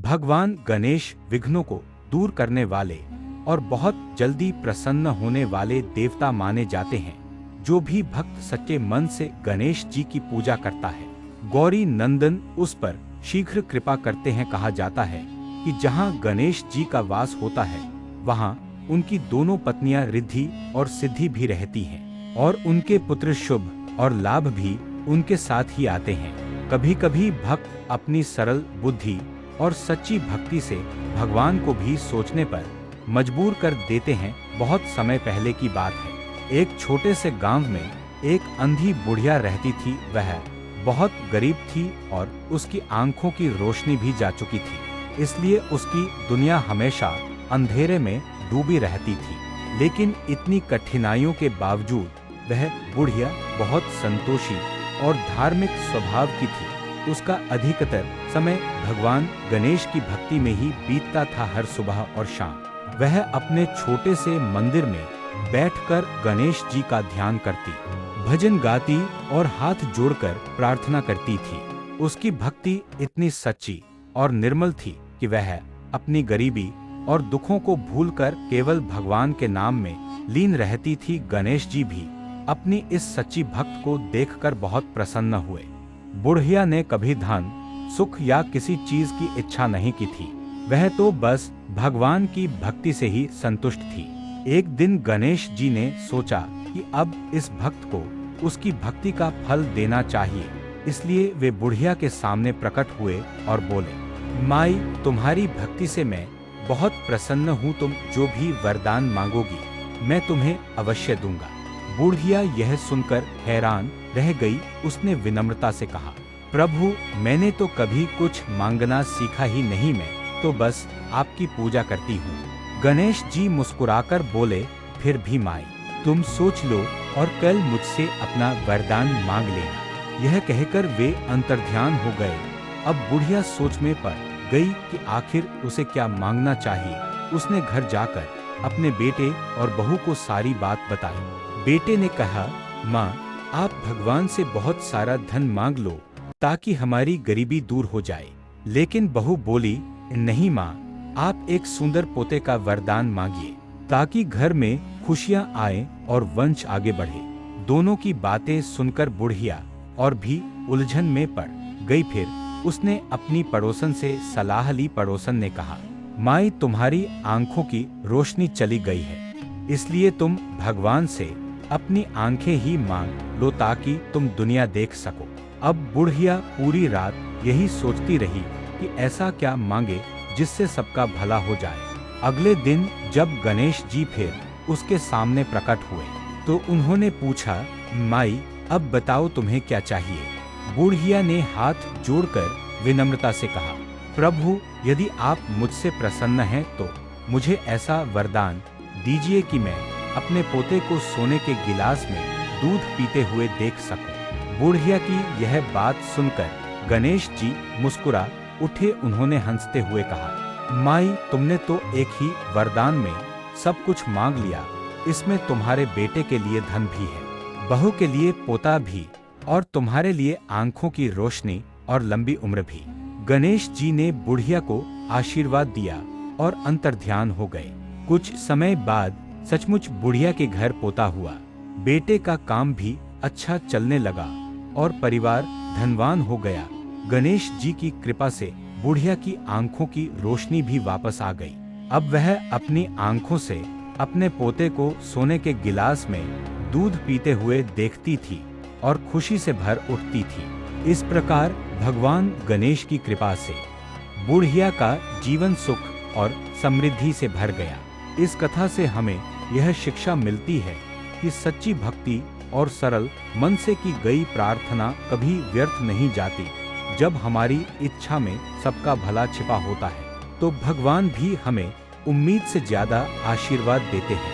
भगवान गणेश विघ्नों को दूर करने वाले और बहुत जल्दी प्रसन्न होने वाले देवता माने जाते हैं। जो भी भक्त सच्चे मन से गणेश जी की पूजा करता है, गौरी नंदन उस पर शीघ्र कृपा करते हैं। कहा जाता है कि जहाँ गणेश जी का वास होता है, वहाँ उनकी दोनों पत्नियां रिद्धि और सिद्धि भी रहती हैं और उनके पुत्र शुभ और लाभ भी उनके साथ ही आते हैं। कभी कभी भक्त अपनी सरल बुद्धि और सच्ची भक्ति से भगवान को भी सोचने पर मजबूर कर देते हैं। बहुत समय पहले की बात है, एक छोटे से गांव में एक अंधी बुढ़िया रहती थी। वह बहुत गरीब थी और उसकी आंखों की रोशनी भी जा चुकी थी, इसलिए उसकी दुनिया हमेशा अंधेरे में डूबी रहती थी। लेकिन इतनी कठिनाइयों के बावजूद वह बुढ़िया बहुत संतोषी और धार्मिक स्वभाव की थी। उसका अधिकतर समय भगवान गणेश की भक्ति में ही बीतता था। हर सुबह और शाम वह अपने छोटे से मंदिर में बैठकर गणेश जी का ध्यान करती, भजन गाती और हाथ जोड़कर प्रार्थना करती थी। उसकी भक्ति इतनी सच्ची और निर्मल थी कि वह अपनी गरीबी और दुखों को भूलकर केवल भगवान के नाम में लीन रहती थी। गणेश जी भी अपनी इस सच्ची भक्त को देखकर बहुत प्रसन्न हुए। बुढ़िया ने कभी धन, सुख या किसी चीज की इच्छा नहीं की थी। वह तो बस भगवान की भक्ति से ही संतुष्ट थी। एक दिन गणेश जी ने सोचा कि अब इस भक्त को उसकी भक्ति का फल देना चाहिए, इसलिए वे बुढ़िया के सामने प्रकट हुए और बोले, माई, तुम्हारी भक्ति से मैं बहुत प्रसन्न हूँ। तुम जो भी वरदान मांगोगी मैं तुम्हें अवश्य दूंगा। बुढ़िया यह सुनकर हैरान रह गई। उसने विनम्रता से कहा, प्रभु, मैंने तो कभी कुछ मांगना सीखा ही नहीं, मैं तो बस आपकी पूजा करती हूँ। गणेश जी मुस्कुराकर बोले, फिर भी माई, तुम सोच लो और कल मुझसे अपना वरदान मांग लेना। यह कहकर वे अंतर्ध्यान हो गए। अब बुढ़िया सोच में पड़ गई कि आखिर उसे क्या मांगना चाहिए। उसने घर जाकर अपने बेटे और बहू को सारी बात बताई। बेटे ने कहा, माँ, आप भगवान से बहुत सारा धन मांग लो ताकि हमारी गरीबी दूर हो जाए। लेकिन बहू बोली, नहीं माँ, आप एक सुंदर पोते का वरदान मांगिए ताकि घर में खुशियाँ आए और वंश आगे बढ़े। दोनों की बातें सुनकर बुढ़िया और भी उलझन में पड़ गई। फिर उसने अपनी पड़ोसन से सलाह ली। पड़ोसन ने कहा, माई, तुम्हारी आंखों की रोशनी चली गई है, इसलिए तुम भगवान से अपनी आंखें ही मांग लो ताकि तुम दुनिया देख सको। अब बुढ़िया पूरी रात यही सोचती रही कि ऐसा क्या मांगे जिससे सबका भला हो जाए। अगले दिन जब गणेश जी फिर उसके सामने प्रकट हुए तो उन्होंने पूछा, माई, अब बताओ तुम्हें क्या चाहिए। बुढ़िया ने हाथ जोड़कर विनम्रता से कहा, प्रभु, यदि आप मुझसे प्रसन्न हैं तो मुझे ऐसा वरदान दीजिए कि मैं अपने पोते को सोने के गिलास में दूध पीते हुए देख सकूं। बुढ़िया की यह बात सुनकर गणेश जी मुस्कुरा उठे। उन्होंने हंसते हुए कहा, माई, तुमने तो एक ही वरदान में सब कुछ मांग लिया। इसमें तुम्हारे बेटे के लिए धन भी है, बहू के लिए पोता भी और तुम्हारे लिए आंखों की रोशनी और लंबी उम्र भी। गणेश जी ने बुढ़िया को आशीर्वाद दिया और अंतर्ध्यान हो गए। कुछ समय बाद सचमुच बुढ़िया के घर पोता हुआ। बेटे का काम भी अच्छा चलने लगा और परिवार धनवान हो गया। गणेश जी की कृपा से बुढ़िया की आंखों की रोशनी भी वापस आ गई। अब वह अपनी आंखों से अपने पोते को सोने के गिलास में दूध पीते हुए देखती थी और खुशी से भर उठती थी। इस प्रकार भगवान गणेश की कृपा से बुढ़िया का जीवन सुख और समृद्धि से भर गया। इस कथा से हमें यह शिक्षा मिलती है कि सच्ची भक्ति और सरल मन से की गई प्रार्थना कभी व्यर्थ नहीं जाती। जब हमारी इच्छा में सबका भला छिपा होता है तो भगवान भी हमें उम्मीद से ज्यादा आशीर्वाद देते हैं।